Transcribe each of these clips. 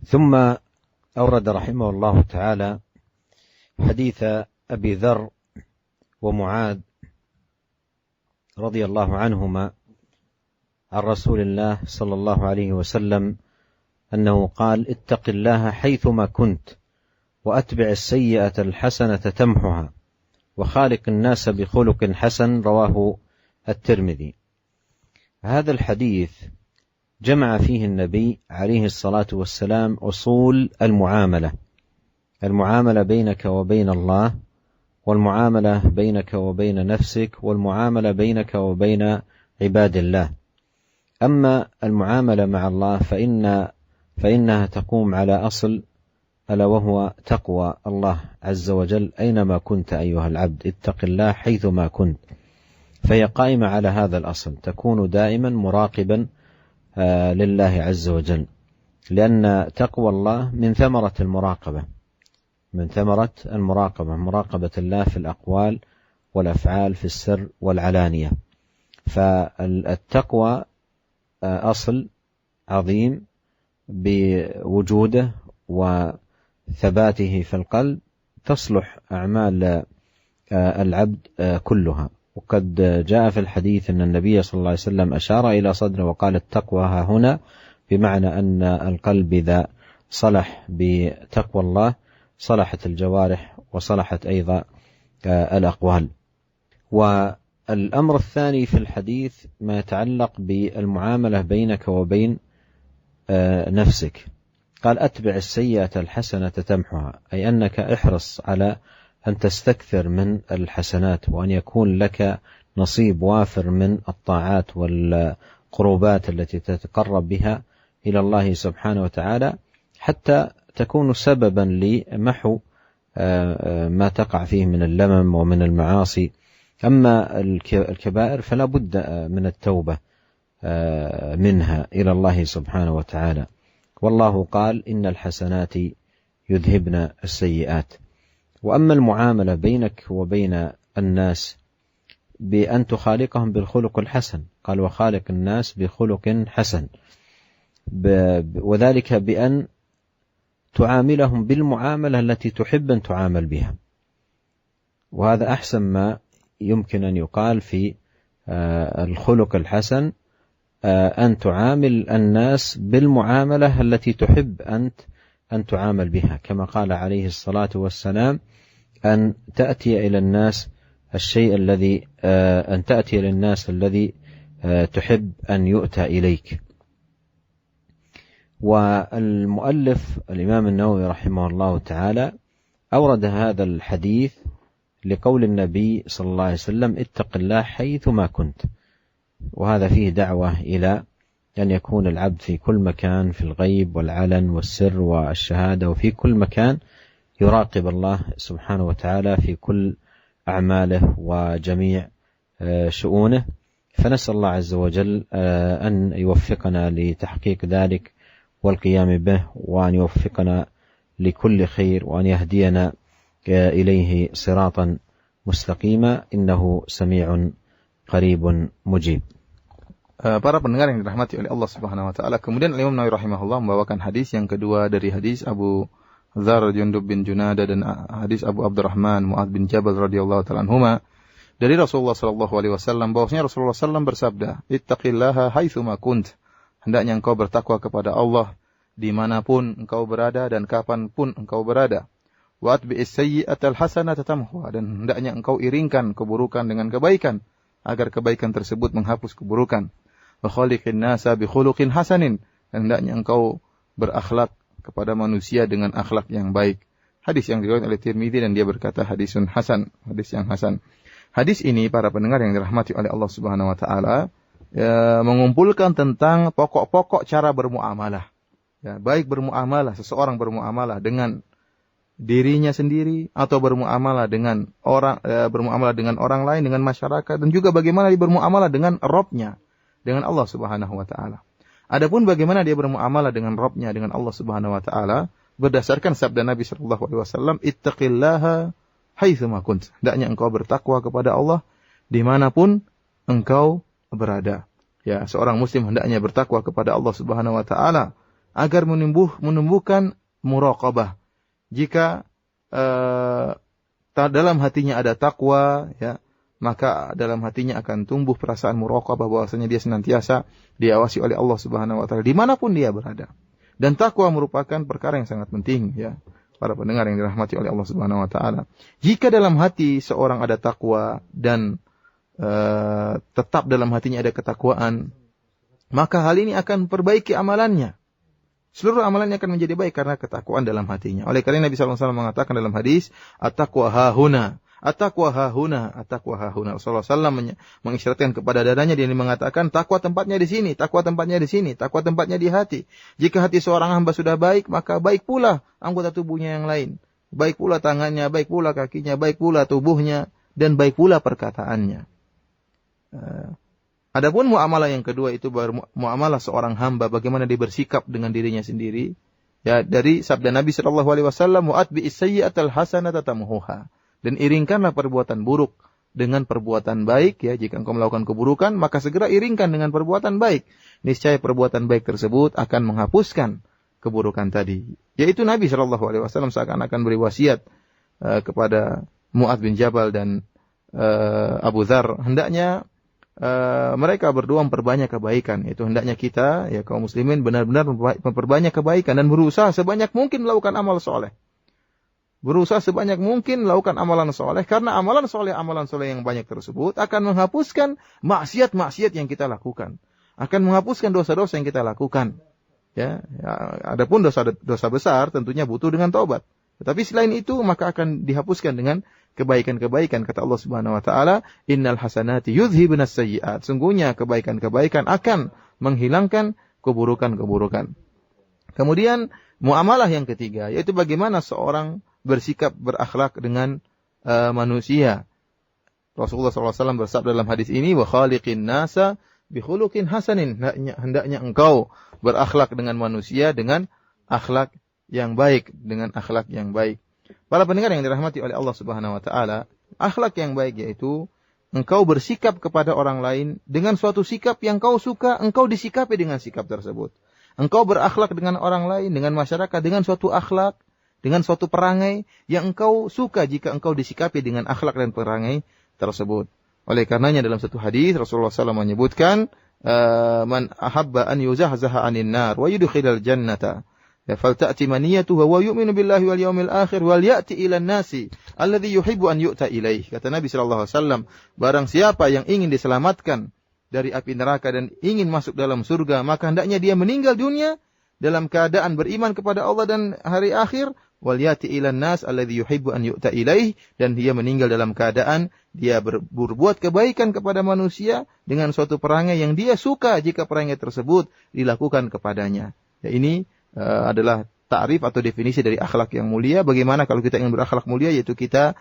ثم أورد رحمه الله تعالى حديث أبي ذر ومعاذ رضي الله عنهما عن رسول الله صلى الله عليه وسلم أنه قال: اتق الله حيثما كنت وأتبع السيئة الحسنة تمحها وخالق الناس بخلق حسن. رواه الترمذي. هذا الحديث جمع فيه النبي عليه الصلاة والسلام أصول المعاملة بينك وبين الله، والمعاملة بينك وبين نفسك، والمعاملة بينك وبين عباد الله. أما المعاملة مع الله فإنها تقوم على أصل، ألا وهو تقوى الله عز وجل أينما كنت أيها العبد، اتق الله حيثما كنت. فهي قائمة على هذا الأصل، تكون دائما مراقبا لله عز وجل، لأن تقوى الله من ثمرة المراقبة، مراقبة الله في الأقوال والأفعال في السر والعلانية. فالتقوى أصل عظيم بوجوده وثباته في القلب تصلح أعمال العبد كلها. وقد جاء في الحديث أن النبي صلى الله عليه وسلم أشار إلى صدره وقال: التقوى ها هنا، بمعنى أن القلب إذا صلح بتقوى الله صلحت الجوارح وصلحت أيضا الأقوال. والأمر الثاني في الحديث ما يتعلق بالمعاملة بينك وبين نفسك. قال: أتبع السيئة الحسنة تمحها، أي أنك احرص على أن تستكثر من الحسنات، وأن يكون لك نصيب وافر من الطاعات والقربات التي تتقرب بها إلى الله سبحانه وتعالى، حتى تكون سببا لمحو ما تقع فيه من اللمم ومن المعاصي. أما الكبائر فلا بد من التوبة منها إلى الله سبحانه وتعالى. والله قال: إن الحسنات يذهبن السيئات. وأما المعاملة بينك وبين الناس بأن تخالقهم بالخلق الحسن، قال: وخالق الناس بخلق حسن، وذلك بأن تعاملهم بالمعاملة التي تحب أن تعامل بها. وهذا أحسن ما يمكن أن يقال في الخلق الحسن، أن تعامل الناس بالمعاملة التي تحب أن تعامل بها، كما قال عليه الصلاة والسلام: أن تأتي إلى الناس الذي تحب أن يؤتى إليك. والمؤلف الإمام النووي رحمه الله تعالى أورد هذا الحديث لقول النبي صلى الله عليه وسلم: اتق الله حيثما كنت. وهذا فيه دعوة إلى أن يكون العبد في كل مكان، في الغيب والعلن والسر والشهادة، وفي كل مكان يراقب الله سبحانه وتعالى في كل أعماله وجميع شؤونه. فنسأل الله عز وجل أن يوفقنا لتحقيق ذلك والقيام به، وأن يوفقنا لكل خير، وأن يهدينا إليه صراطا مستقيما، إنه سميع قريب مجيب. Para pendengar yang dirahmati oleh Allah Subhanahu wa taala, kemudian Imam Nawawi rahimahullah membawakan hadis yang kedua dari hadis Abu Dzar Jundub bin Junada dan hadis Abu Abdurrahman Mu'adz bin Jabal radhiyallahu ta'ala anhuma dari Rasulullah sallallahu alaihi wasallam bahwasanya Rasulullah sallallahu bersabda: "Ittaqillaha haitsuma kunt." Hendaknya engkau bertakwa kepada Allah dimanapun engkau berada dan kapanpun engkau berada. Wa atbi'is sayyi'atal hasanata tamhuha, dan hendaknya engkau iringkan keburukan dengan kebaikan agar kebaikan tersebut menghapus keburukan. Wa khaliqin nasa bi khuluqin hasanin, dan hendaknya engkau berakhlak kepada manusia dengan akhlak yang baik. Hadis yang diriwayatkan oleh Tirmidzi dan dia berkata hadisun hasan, hadis yang hasan. Hadis ini para pendengar yang dirahmati oleh Allah Subhanahu wa taala mengumpulkan tentang pokok-pokok cara bermuamalah. Ya, baik bermuamalah, seseorang bermuamalah dengan dirinya sendiri atau bermuamalah dengan orang lain, dengan masyarakat, dan juga bagaimana dia bermuamalah dengan Rabb-nya, dengan Allah Subhanahu wa taala. Adapun bagaimana dia bermuamalah dengan Rabb-nya, dengan Allah Subhanahu wa taala, berdasarkan sabda Nabi sallallahu alaihi wasallam, "Ittaqillaha haitsuma kunt." Hendaknya engkau bertakwa kepada Allah dimanapun engkau berada. Ya, seorang muslim hendaknya bertakwa kepada Allah Subhanahu wa taala agar menumbuhkan muraqabah. Jika dalam hatinya ada takwa, ya, maka dalam hatinya akan tumbuh perasaan muraqabah bahwasanya dia senantiasa diawasi oleh Allah Subhanahu wa taala dimanapun dia berada. Dan takwa merupakan perkara yang sangat penting, ya, para pendengar yang dirahmati oleh Allah Subhanahu wa taala. Jika dalam hati seorang ada takwa dan tetap dalam hatinya ada ketakwaan, maka hal ini akan memperbaiki amalannya. Seluruh amalannya akan menjadi baik karena ketakwaan dalam hatinya. Oleh karena Nabi sallallahu alaihi wasallam mengatakan dalam hadis, at-taqwa hahuna. At-taqwa hahuna, at-taqwa hahuna. Rasulullah SAW mengisyaratkan kepada dadanya, dia mengatakan, takwa tempatnya di sini, takwa tempatnya di sini, takwa tempatnya di hati. Jika hati seorang hamba sudah baik, maka baik pula anggota tubuhnya yang lain. Baik pula tangannya, baik pula kakinya, baik pula tubuhnya, dan baik pula perkataannya. Adapun muamalah yang kedua itu baru muamalah seorang hamba, bagaimana dia bersikap dengan dirinya sendiri. Ya, dari sabda Nabi SAW, "Mu'atbi'is sayyi'atal hasanata tamhuha." Dan iringkanlah perbuatan buruk dengan perbuatan baik, ya. Jika engkau melakukan keburukan, maka segera iringkan dengan perbuatan baik. Niscaya perbuatan baik tersebut akan menghapuskan keburukan tadi. Yaitu Nabi SAW seakan-akan beri wasiat kepada Mu'adz bin Jabal dan Abu Dzar, hendaknya mereka berdua memperbanyak kebaikan. Itu hendaknya kita, ya, kaum muslimin benar-benar memperbanyak kebaikan dan berusaha sebanyak mungkin melakukan amal soleh. Berusaha sebanyak mungkin melakukan amalan soleh, karena amalan soleh yang banyak tersebut akan menghapuskan maksiat-maksiat yang kita lakukan, akan menghapuskan dosa-dosa yang kita lakukan. Ya, adapun dosa besar tentunya butuh dengan taubat. Tetapi selain itu maka akan dihapuskan dengan kebaikan-kebaikan. Kata Allah Subhanahu wa taala, "Innal hasanati yudhhibunas sayyi'at." Sungguhnya kebaikan-kebaikan akan menghilangkan keburukan-keburukan. Kemudian muamalah yang ketiga, yaitu bagaimana seorang bersikap berakhlak dengan manusia. Rasulullah SAW bersabda dalam hadis ini, "Wa khaliqin nasa bi khuluqin hasanin." Hendaknya engkau berakhlak dengan manusia dengan akhlak yang baik, dengan akhlak yang baik. Para pendengar yang dirahmati oleh Allah Subhanahu wa taala, akhlak yang baik yaitu engkau bersikap kepada orang lain dengan suatu sikap yang kau suka, engkau disikapi dengan sikap tersebut. Engkau berakhlak dengan orang lain, dengan masyarakat dengan suatu akhlak, dengan suatu perangai yang engkau suka jika engkau disikapi dengan akhlak dan perangai tersebut. Oleh karenanya dalam satu hadis Rasulullah SAW menyebutkan, "Man ahabba an yuzahzaha 'anil nar wa yudkhilal jannata, falta'ti maniyatuhu wa yu'minu billahi wal yawmil akhir wal ya'ti ila an-nasi alladhi yuhibbu an yu'ta ilaih." Kata Nabi sallallahu alaihi wasallam, barang siapa yang ingin diselamatkan dari api neraka dan ingin masuk dalam surga, maka hendaknya dia meninggal dunia dalam keadaan beriman kepada Allah dan hari akhir, wal yati ilan nas alladhi yuhibbu an yu'ta ilaih, dan dia meninggal dalam keadaan dia berbuat kebaikan kepada manusia dengan suatu perangai yang dia suka jika perangai tersebut dilakukan kepadanya. Ya, ini adalah ta'rif atau definisi dari akhlak yang mulia. Bagaimana kalau kita ingin berakhlak mulia, yaitu kita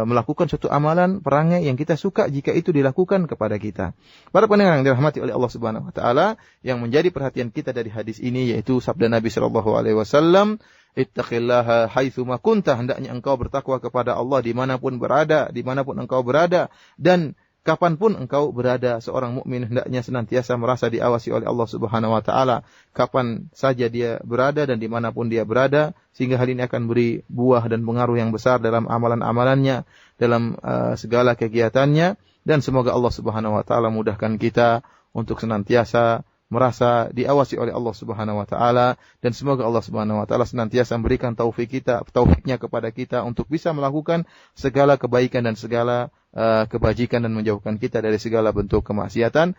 melakukan suatu amalan perangai yang kita suka jika itu dilakukan kepada kita. Para pendengar yang dirahmati oleh Allah Subhanahu wa taala, yang menjadi perhatian kita dari hadis ini yaitu sabda Nabi sallallahu alaihi wasallam, "Ittaqillaha haitsu ma kunta." Hendaknya engkau bertakwa kepada Allah dimanapun engkau berada, dan kapanpun engkau berada. Seorang mukmin hendaknya senantiasa merasa diawasi oleh Allah Subhanahu wa taala kapan saja dia berada dan dimanapun dia berada, sehingga hal ini akan beri buah dan pengaruh yang besar dalam amalan-amalannya, dalam segala kegiatannya. Dan semoga Allah Subhanahu wa taala mudahkan kita untuk senantiasa merasa diawasi oleh Allah Subhanahu wa taala, dan semoga Allah Subhanahu wa taala senantiasa memberikan taufiknya kepada kita untuk bisa melakukan segala kebaikan dan segala kebajikan dan menjauhkan kita dari segala bentuk kemaksiatan.